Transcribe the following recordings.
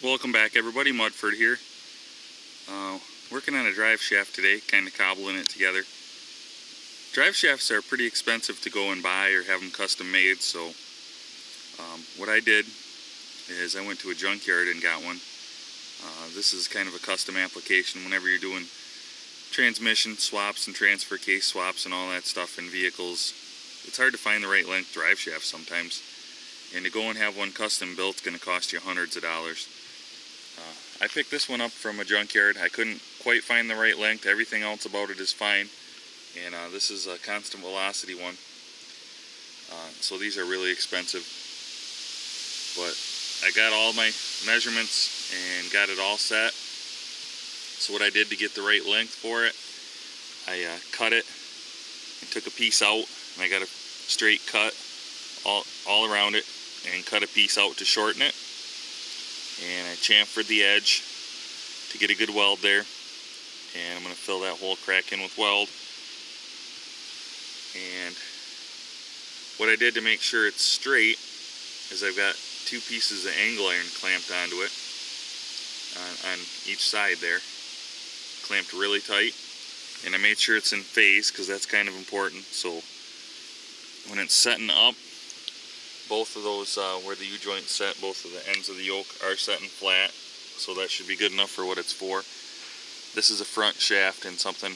Welcome back everybody, Mudford here. Working on a drive shaft today, kind of cobbling it together. Drive shafts are pretty expensive to go and buy or have them custom made, so what I did is I went to a junkyard and got one. This is kind of a custom application whenever you're doing transmission swaps and transfer case swaps and all that stuff in vehicles. It's hard to find the right length drive shaft sometimes, and to go and have one custom built is going to cost you hundreds of dollars. I picked this one up from a junkyard. I couldn't quite find the right length. Everything else about it is fine, and this is a constant velocity one, so these are really expensive, but I got all my measurements and got it all set. So what I did to get the right length for it, I cut it and took a piece out, and I got a straight cut all around it and cut a piece out to shorten it, and I chamfered the edge to get a good weld there, and I'm going to fill that whole crack in with weld. And what I did to make sure it's straight is I've got two pieces of angle iron clamped onto it on each side there, clamped really tight, and I made sure it's in phase because that's kind of important. So when it's setting up, both of those where the U-joint's set, both of the ends of the yoke are setting flat, so that should be good enough for what it's for. This is a front shaft and something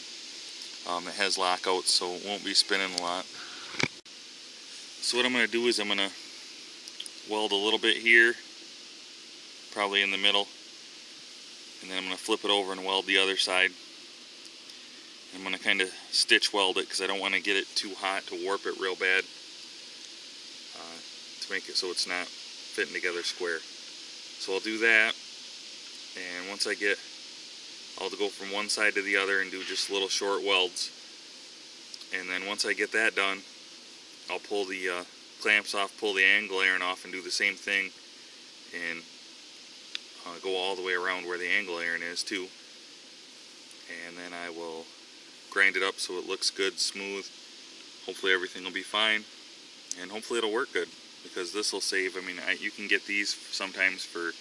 that has lockouts, so it won't be spinning a lot. So what I'm going to do is I'm going to weld a little bit here, probably in the middle, and then I'm going to flip it over and weld the other side. I'm going to kind of stitch weld it because I don't want to get it too hot to warp it real bad, to make it so it's not fitting together square. So I'll do that, and once I'll go from one side to the other and do just little short welds, and then once I get that done, I'll pull the clamps off, pull the angle iron off, and do the same thing, and go all the way around where the angle iron is too, and then I will grind it up so it looks good, smooth. Hopefully everything will be fine, and hopefully it'll work good, because this will save. I mean, you can get these sometimes for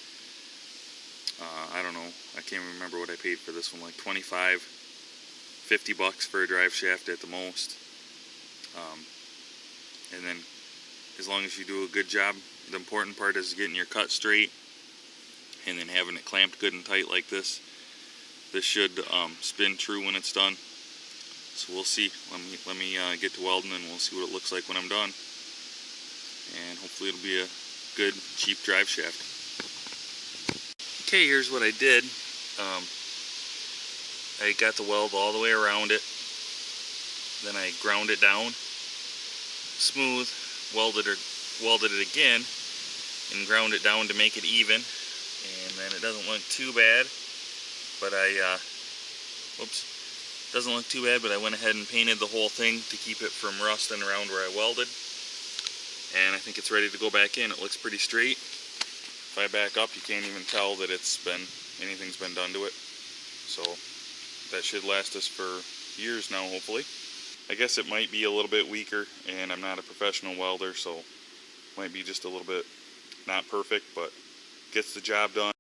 I don't know, I can't remember what I paid for this one, like 25, 50 bucks for a drive shaft at the most. And then as long as you do a good job, the important part is getting your cut straight and then having it clamped good and tight like this. This should spin true when it's done. So we'll see. Let me get to welding, and we'll see what it looks like when I'm done. And hopefully it'll be a good, cheap drive shaft. Okay, here's what I did. I got the weld all the way around it. Then I ground it down smooth, welded it again, and ground it down to make it even. And then it doesn't look too bad, but doesn't look too bad, but I went ahead and painted the whole thing to keep it from rusting around where I welded. And I think it's ready to go back in. It looks pretty straight. If I back up, you can't even tell that anything's been done to it. So that should last us for years now, hopefully. I guess it might be a little bit weaker, and I'm not a professional welder, so might be just a little bit not perfect, but gets the job done.